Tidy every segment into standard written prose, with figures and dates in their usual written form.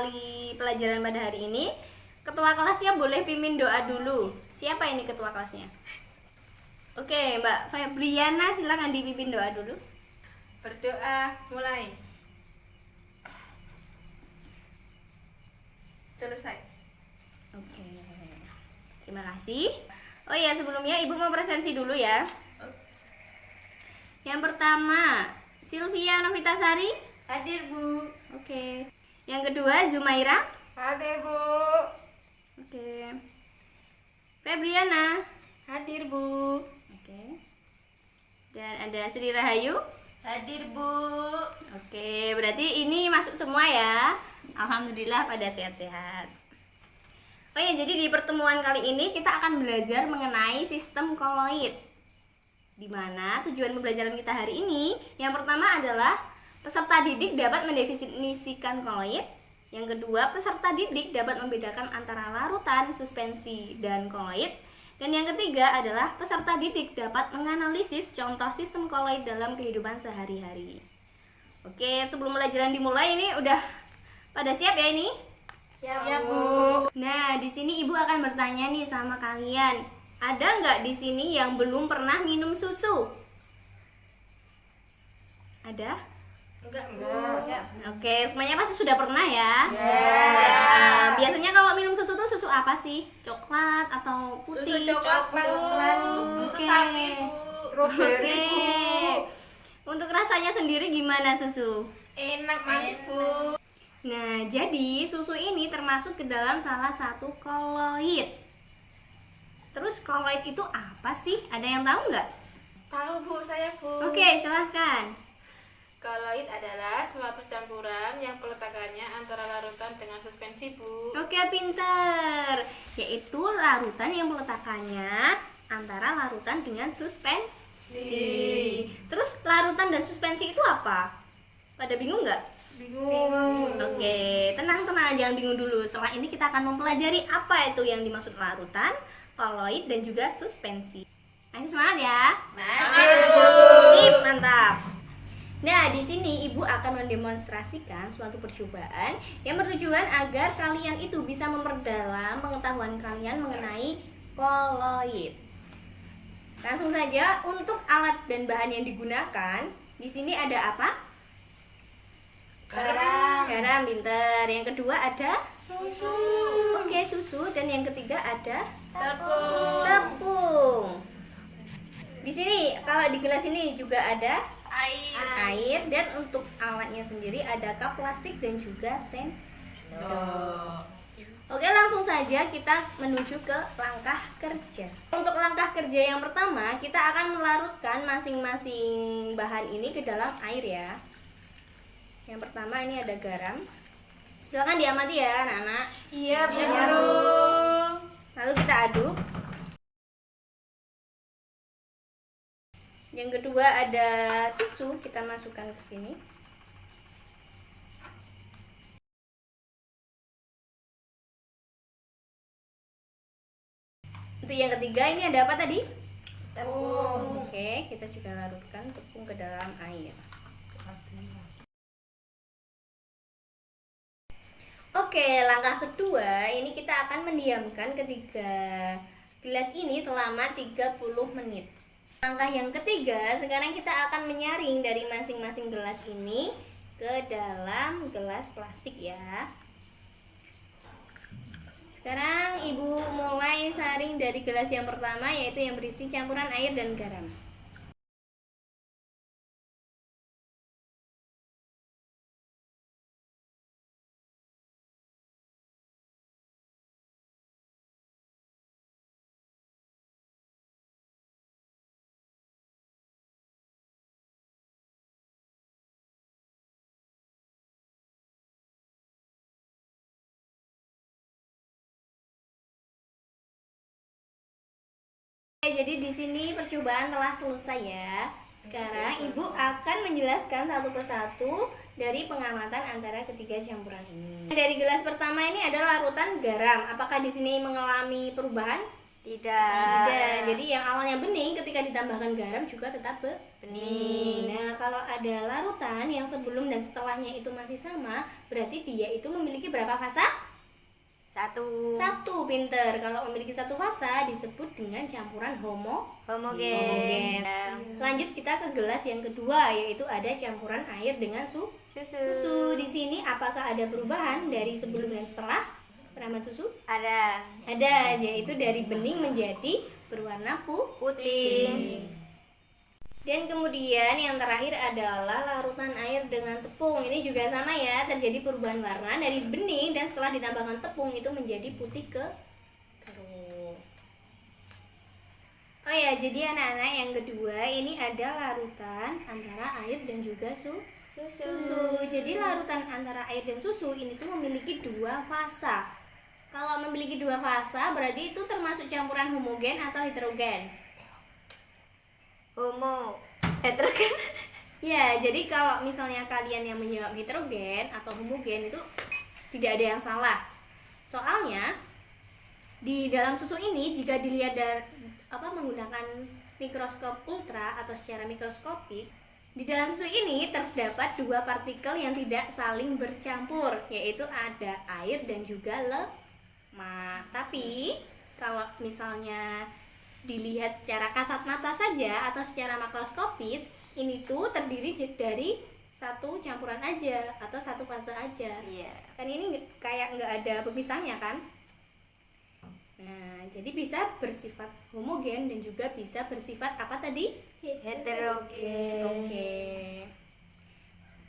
kali pelajaran pada hari ini. Ketua kelasnya boleh pimpin doa dulu. Siapa ini ketua kelasnya? Oke, Mbak Febriana, silakan dipimpin doa dulu. Berdoa, mulai. Selesai. Oke, terima kasih. Oh ya, sebelumnya Ibu mau presensi dulu ya. Yang pertama, Sylvia Novitasari. Hadir, Bu. Oke. Yang kedua, Zumaira. Hadir, Bu. Oke. Febriana. Hadir, Bu. Oke. Dan ada Sri Rahayu. Hadir, Bu. Oke, berarti ini masuk semua ya. Alhamdulillah pada sehat-sehat. Oh ya, jadi di pertemuan kali ini kita akan belajar mengenai sistem koloid. Di mana tujuan pembelajaran kita hari ini yang pertama adalah peserta didik dapat mendefinisikan koloid. Yang kedua, peserta didik dapat membedakan antara larutan, suspensi, dan koloid. Dan yang ketiga adalah peserta didik dapat menganalisis contoh sistem koloid dalam kehidupan sehari-hari. Oke, sebelum pelajaran dimulai ini udah pada siap ya ini? Siap, Bu. Nah, di sini Ibu akan bertanya nih sama kalian. Ada nggak di sini yang belum pernah minum susu? Ada? Enggak, Bu. Oke, semuanya pasti sudah pernah ya? Ya. Nah, biasanya kalau minum susu tuh susu apa sih? Coklat atau putih? Susu coklat, Bu. Oke. Susu sapi, Bu. Strawberry, Oke. Untuk rasanya sendiri gimana susu? Enak, manis, Bu. Nah, jadi susu ini termasuk ke dalam salah satu koloid. Terus koloid itu apa sih? Ada yang tahu nggak? Tahu, Bu, saya, Bu. Oke, silahkan. Koloid adalah suatu campuran yang peletakannya antara larutan dengan suspensi, Bu. Oke, pinter. Yaitu larutan yang peletakannya antara larutan dengan suspensi. Terus larutan dan suspensi itu apa? Pada bingung nggak? Bingung. Oke, tenang, jangan bingung dulu. Setelah ini kita akan mempelajari apa itu yang dimaksud larutan, koloid, dan juga suspensi. Masih semangat ya? Masih, Bu. Sip, mantap. Nah, di sini Ibu akan mendemonstrasikan suatu percobaan yang bertujuan agar kalian itu bisa memperdalam pengetahuan kalian mengenai koloid. Langsung saja, untuk alat dan bahan yang digunakan, di sini ada apa? Garam, pinter. Yang kedua ada susu. Oke, susu. Dan yang ketiga ada Tepung. tepung. Di sini kalau di gelas ini juga ada air, dan untuk alatnya sendiri ada cup plastik dan juga sendok. Oke, langsung saja kita menuju ke langkah kerja. Untuk langkah kerja yang pertama, kita akan melarutkan masing-masing bahan ini ke dalam air ya. Yang pertama ini ada garam. Silakan diamati ya, anak-anak. Iya, Bu. Lalu kita aduk. Yang kedua ada susu, kita masukkan ke sini. Untuk yang ketiga ini ada apa tadi? Tepung. Oke, kita juga larutkan tepung ke dalam air. Oke, langkah kedua ini kita akan mendiamkan ketiga gelas ini selama 30 menit. Langkah yang ketiga, sekarang kita akan menyaring dari masing-masing gelas ini ke dalam gelas plastik ya. Sekarang Ibu mulai saring dari gelas yang pertama, yaitu yang berisi campuran air dan garam. Jadi di sini percobaan telah selesai ya. Sekarang Ibu akan menjelaskan satu persatu dari pengamatan antara ketiga campuran ini. Dari gelas pertama ini ada larutan garam. Apakah di sini mengalami perubahan? Tidak. Jadi yang awalnya bening ketika ditambahkan garam juga tetap bening. Nah, kalau ada larutan yang sebelum dan setelahnya itu masih sama, berarti dia itu memiliki berapa fasa? Satu, pinter. Kalau memiliki satu fasa disebut dengan campuran homogen. Lanjut kita ke gelas yang kedua, yaitu ada campuran air dengan susu. Di sini apakah ada perubahan dari sebelum dan setelah penambahan susu? Ada, yaitu dari bening menjadi berwarna putih. Dan kemudian yang terakhir adalah larutan air dengan tepung. Ini juga sama ya, terjadi perubahan warna dari bening dan setelah ditambahkan tepung itu menjadi putih keruh. Oh ya, jadi anak-anak yang kedua ini ada larutan antara air dan juga susu. Jadi larutan antara air dan susu ini tuh memiliki dua fasa. Kalau memiliki dua fasa berarti itu termasuk campuran homogen atau heterogen? Heterogen. Ya, jadi kalau misalnya kalian yang menjawab heterogen atau homogen itu tidak ada yang salah. Soalnya di dalam susu ini jika dilihat dari menggunakan mikroskop ultra atau secara mikroskopik, di dalam susu ini terdapat dua partikel yang tidak saling bercampur, yaitu ada air dan juga lemak. Tapi kalau misalnya dilihat secara kasat mata saja atau secara makroskopis, ini tuh terdiri dari satu campuran aja atau satu fase aja. Kan ini kayak nggak ada pemisahnya kan. Nah, jadi bisa bersifat homogen dan juga bisa bersifat apa tadi? Heterogen. Oke.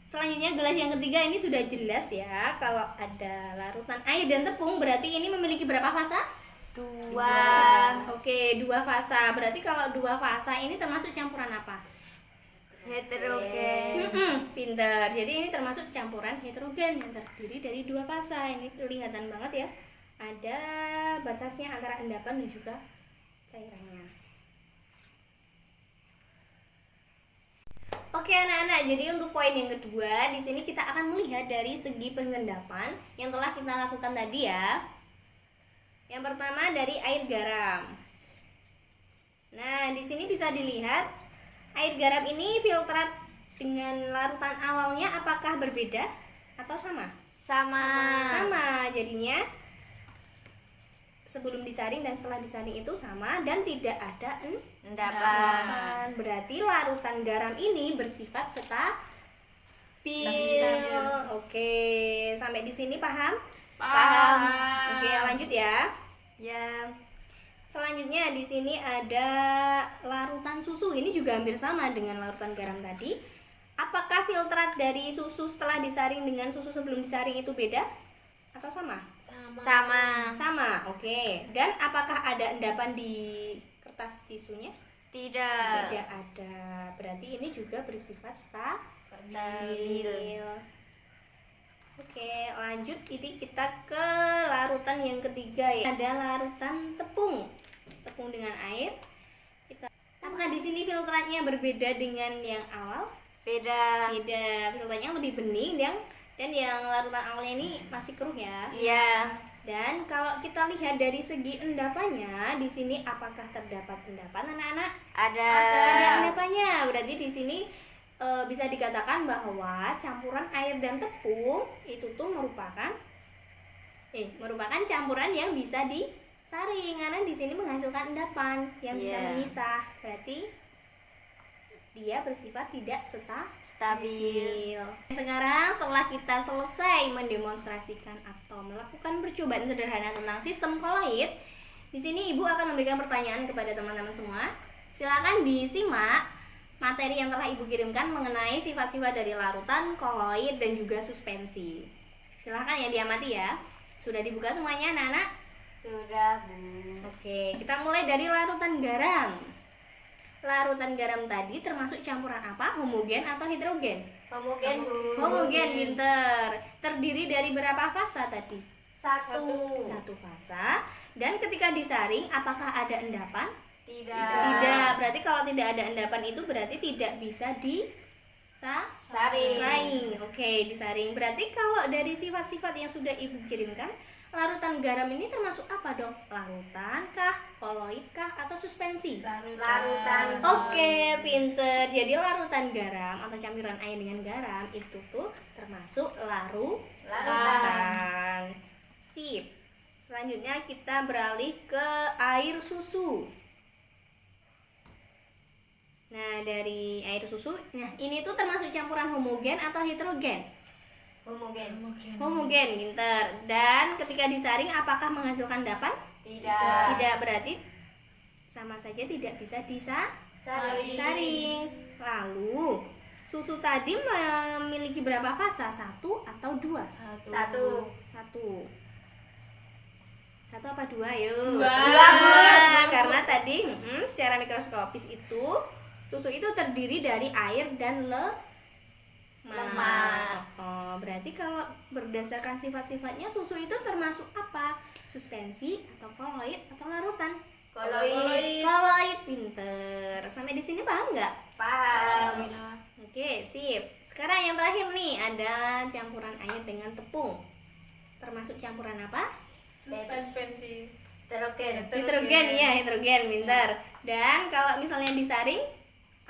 Selanjutnya gelas yang ketiga ini sudah jelas ya. Kalau ada larutan air dan tepung berarti ini memiliki berapa fasa? Dua. Oke, dua fasa. Berarti kalau dua fasa ini termasuk campuran apa? Heterogen. Pinter. Jadi ini termasuk campuran heterogen yang terdiri dari dua fasa. Ini kelihatan banget ya. Ada batasnya antara endapan dan juga cairannya. Oke anak-anak, jadi untuk poin yang kedua di sini kita akan melihat dari segi pengendapan yang telah kita lakukan tadi ya. Yang pertama dari air garam. Nah, di sini bisa dilihat air garam ini filtrat dengan larutan awalnya apakah berbeda atau sama? Sama. Jadinya sebelum disaring dan setelah disaring itu sama dan tidak ada endapan. Berarti larutan garam ini bersifat stabil. Oke, sampai di sini paham? Paham. Oke, lanjut ya. Selanjutnya di sini ada larutan susu. Ini juga hampir sama dengan larutan garam tadi. Apakah filtrat dari susu setelah disaring dengan susu sebelum disaring itu beda atau sama? Sama. Oke. Dan apakah ada endapan di kertas tisunya? Tidak ada. Berarti ini juga bersifat stabil. Oke, lanjut ini kita ke larutan yang ketiga ya. Ada larutan tepung dengan air. Apakah di sini filtratnya berbeda dengan yang awal? Beda. Filtratnya lebih bening dan yang larutan awalnya ini masih keruh ya. Iya. Dan kalau kita lihat dari segi endapannya, di sini apakah terdapat endapan anak-anak? Ada endapannya. Berarti di sini bisa dikatakan bahwa campuran air dan tepung itu tuh merupakan campuran yang bisa disaring karena di sini menghasilkan endapan yang bisa memisah. Berarti dia bersifat tidak stabil. Sekarang setelah kita selesai mendemonstrasikan atau melakukan percobaan sederhana tentang sistem koloid, di sini Ibu akan memberikan pertanyaan kepada teman-teman semua. Silakan disimak materi yang telah Ibu kirimkan mengenai sifat-sifat dari larutan, koloid, dan juga suspensi. Silahkan ya diamati ya. Sudah dibuka semuanya anak-anak? Sudah, Bu. Oke, kita mulai dari larutan garam. Larutan garam tadi termasuk campuran apa? Homogen atau heterogen? Homogen, Bu. Homogen, pinter. Terdiri dari berapa fasa tadi? Satu fasa. Dan ketika disaring, apakah ada endapan? Tidak. Berarti kalau tidak ada endapan itu berarti tidak bisa disaring. Saring. Oke, disaring. Berarti kalau dari sifat-sifat yang sudah Ibu kirimkan, larutan garam ini termasuk apa dong? Larutan kah, koloid kah, atau suspensi? Larutan. Oke, pinter. Jadi larutan garam atau campuran air dengan garam itu tuh termasuk larutan. Sip. Selanjutnya kita beralih ke air susu. Nah, dari air susu, nah ini tuh termasuk campuran homogen atau heterogen? Homogen. Homogen, pinter. Dan ketika disaring apakah menghasilkan dapan? Tidak. Tidak, berarti sama saja tidak bisa disaring. Lalu, susu tadi memiliki berapa fasa? 1 atau 2? Satu. Satu apa 2? Yuk. Dua. Karena tadi secara mikroskopis itu susu itu terdiri dari air dan lemak. Oh, berarti kalau berdasarkan sifat-sifatnya susu itu termasuk apa? Suspensi atau koloid atau larutan? Koloid. Koloid, pinter. Sampai di sini paham nggak? Paham. Oke, sip. Sekarang yang terakhir nih ada campuran air dengan tepung. Termasuk campuran apa? Suspensi. Heterogen. Heterogen, iya heterogen, pinter. Dan kalau misalnya disaring,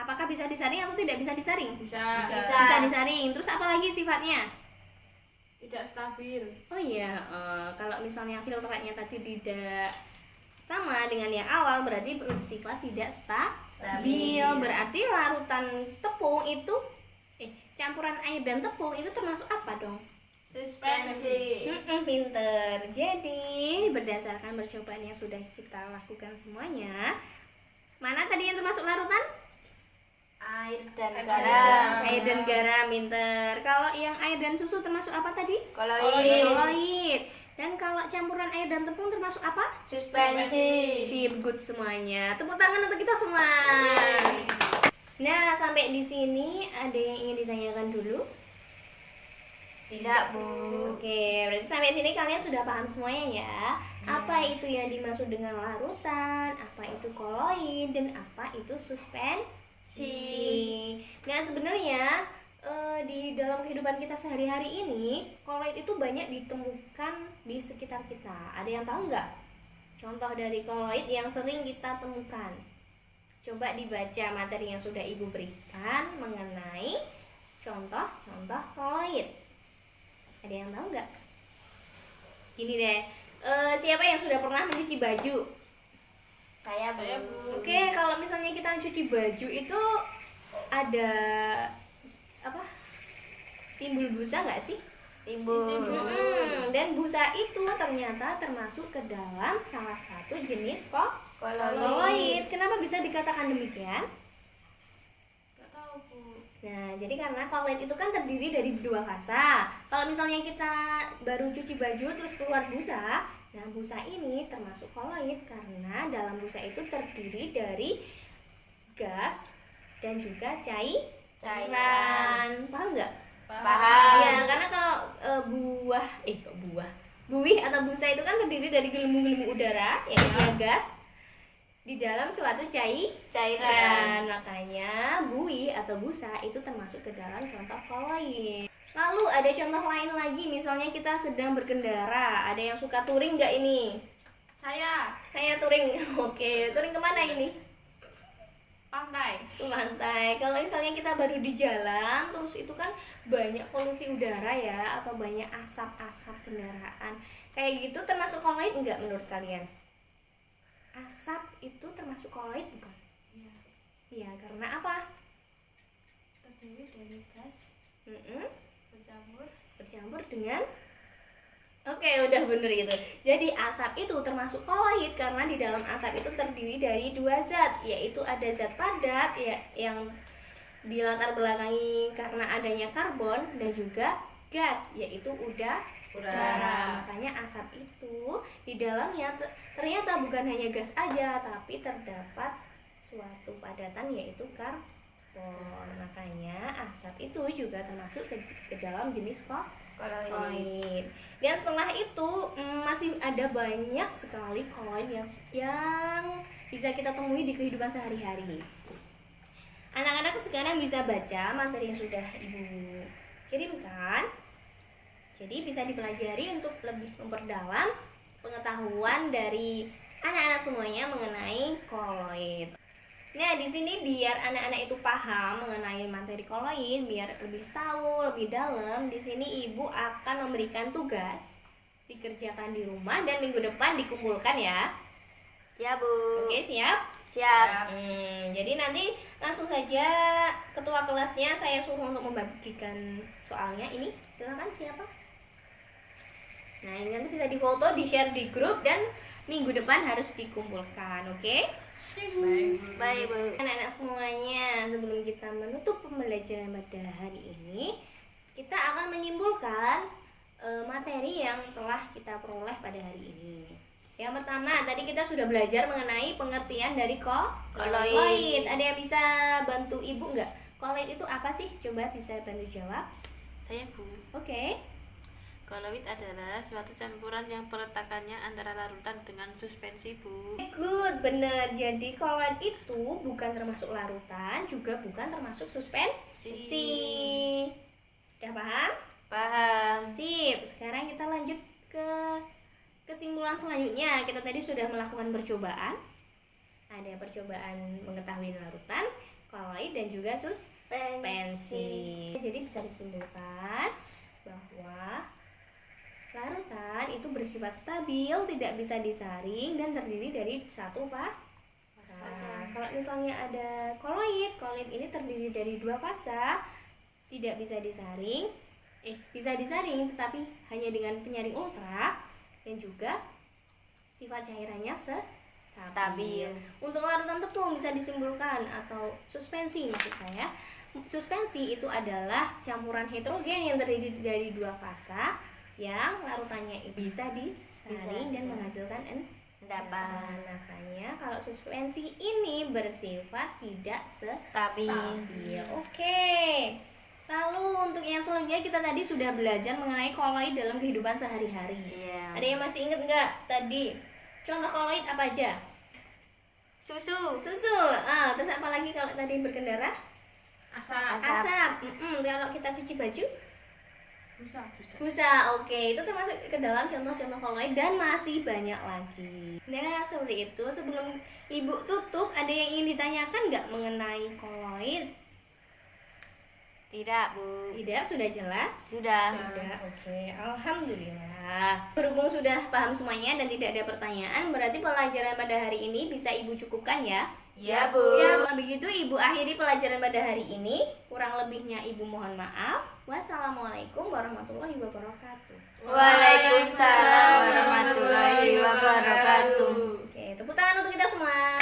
apakah bisa disaring atau tidak bisa disaring? Bisa. Bisa disaring. Terus apa lagi sifatnya? Tidak stabil. Oh iya, kalau misalnya filtrannya tadi tidak sama dengan yang awal, berarti bersifat tidak stabil. Berarti larutan tepung itu, campuran air dan tepung itu termasuk apa dong? Suspensi. Pinter. Jadi berdasarkan percobaan yang sudah kita lakukan semuanya, mana tadi yang termasuk larutan? Air dan Air garam. Air dan garam, pinter. Kalau yang air dan susu termasuk apa tadi? Koloid. Koloid. Dan kalau campuran air dan tepung termasuk apa? Suspensi. Sip, good semuanya. Tepuk tangan untuk kita semua. Nah, sampai di sini ada yang ingin ditanyakan dulu? Tidak, Bu. Oke, berarti sampai sini kalian sudah paham semuanya ya. Apa itu yang dimaksud dengan larutan, apa itu koloid, dan apa itu suspensi. Nah, sebenarnya di dalam kehidupan kita sehari-hari ini, koloid itu banyak ditemukan di sekitar kita. Ada yang tahu nggak? Contoh dari koloid yang sering kita temukan. Coba dibaca materi yang sudah Ibu berikan mengenai contoh-contoh koloid. Ada yang tahu nggak? Gini deh, siapa yang sudah pernah mencuci baju? Saya, Bu. Oke, kalau misalnya kita cuci baju itu ada apa? Timbul busa nggak sih? Timbul. Dan busa itu ternyata termasuk ke dalam salah satu jenis Koloid. koloid. Kenapa bisa dikatakan demikian? Gak tahu, Bu. Nah, jadi karena koloid itu kan terdiri dari 2 fasa. Kalau misalnya kita baru cuci baju terus keluar busa, nah busa ini termasuk koloid karena dalam busa itu terdiri dari gas dan juga cairan. Paham nggak? Paham. Ya, karena kalau buih atau busa itu kan terdiri dari gelembung-gelembung udara yang isinya gas di dalam suatu cairan. Makanya buih atau busa itu termasuk ke dalam contoh koloid. Lalu ada contoh lain lagi, misalnya kita sedang berkendara. Ada yang suka touring nggak ini? Saya Saya touring. Oke, touring kemana ini? pantai. Ke pantai. Kalau misalnya kita baru di jalan, terus itu kan banyak polusi udara ya, atau banyak asap-asap kendaraan. Kayak gitu termasuk koloid nggak menurut kalian? Asap itu termasuk koloid bukan? Iya. Iya, karena apa? Terdiri dari gas Bercampur dengan udah bener itu. Jadi asap itu termasuk koloid karena di dalam asap itu terdiri dari 2 zat, yaitu ada zat padat ya yang dilatar belakangi karena adanya karbon dan juga gas yaitu udara. Makanya asap itu di dalamnya ternyata bukan hanya gas aja, tapi terdapat suatu padatan yaitu karbon. Makanya asap itu juga termasuk ke dalam jenis koloid. Dan setelah itu masih ada banyak sekali koloid yang bisa kita temui di kehidupan sehari-hari. Anak-anak sekarang bisa baca materi yang sudah Ibu kirimkan. Jadi bisa dipelajari untuk lebih memperdalam pengetahuan dari anak-anak semuanya mengenai koloid. Nah, di sini biar anak-anak itu paham mengenai materi koloid, biar lebih tahu lebih dalam, di sini Ibu akan memberikan tugas dikerjakan di rumah dan minggu depan dikumpulkan ya. Ya, Bu. Oke, siap? Siap. Jadi nanti langsung saja ketua kelasnya saya suruh untuk membagikan soalnya. Ini silakan siapa? Nah, ini nanti bisa difoto, di-share di grup dan minggu depan harus dikumpulkan, oke? Baik, Bu. Anak-anak semuanya, sebelum kita menutup pembelajaran pada hari ini, kita akan menyimpulkan materi yang telah kita peroleh pada hari ini. Yang pertama, tadi kita sudah belajar mengenai pengertian dari koloid. Ada yang bisa bantu Ibu nggak? Koloid itu apa sih? Coba bisa bantu jawab. Saya Bu. Oke. Koloid adalah suatu campuran yang peletakannya antara larutan dengan suspensi, Bu. Good, bener. Jadi koloid itu bukan termasuk larutan, juga bukan termasuk suspensi. Udah paham? Paham. Sip. Sekarang kita lanjut ke kesimpulan selanjutnya. Kita tadi sudah melakukan percobaan. Ada percobaan mengetahui larutan, koloid dan juga suspensi. Jadi bisa disimpulkan bahwa larutan itu bersifat stabil, tidak bisa disaring dan terdiri dari satu fasa. Kalau misalnya ada koloid, koloid ini terdiri dari dua fasa, tidak bisa disaring. Bisa disaring tetapi hanya dengan penyaring ultra dan juga sifat cairannya stabil. Untuk larutan tepung bisa disimpulkan atau suspensi maksud saya. Suspensi itu adalah campuran heterogen yang terdiri dari dua fasa yang larutannya bisa disaring dan menghasilkan endapan. Makanya kalau suspensi ini bersifat tidak stabil. Oke. Lalu untuk yang selanjutnya kita tadi sudah belajar mengenai koloid dalam kehidupan sehari-hari. Iya. Ada yang masih ingat nggak tadi? Contoh koloid apa aja? Susu. Terus apa lagi kalau tadi berkendara? Asap. Kalau kita cuci baju? Busa. Busa. Oke, itu termasuk ke dalam contoh-contoh koloid dan masih banyak lagi. Nah, seperti itu. Sebelum Ibu tutup, ada yang ingin ditanyakan nggak mengenai koloid? Tidak, Bu. Tidak, sudah jelas? Sudah. Sudah, oke. Alhamdulillah. Berhubung sudah paham semuanya dan tidak ada pertanyaan, berarti pelajaran pada hari ini bisa Ibu cukupkan ya? Ya, Bu. Ya, kalau begitu Ibu akhiri pelajaran pada hari ini. Kurang lebihnya Ibu mohon maaf. Wassalamualaikum warahmatullahi wabarakatuh. Waalaikumsalam warahmatullahi wabarakatuh. Oke, tepuk tangan untuk kita semua.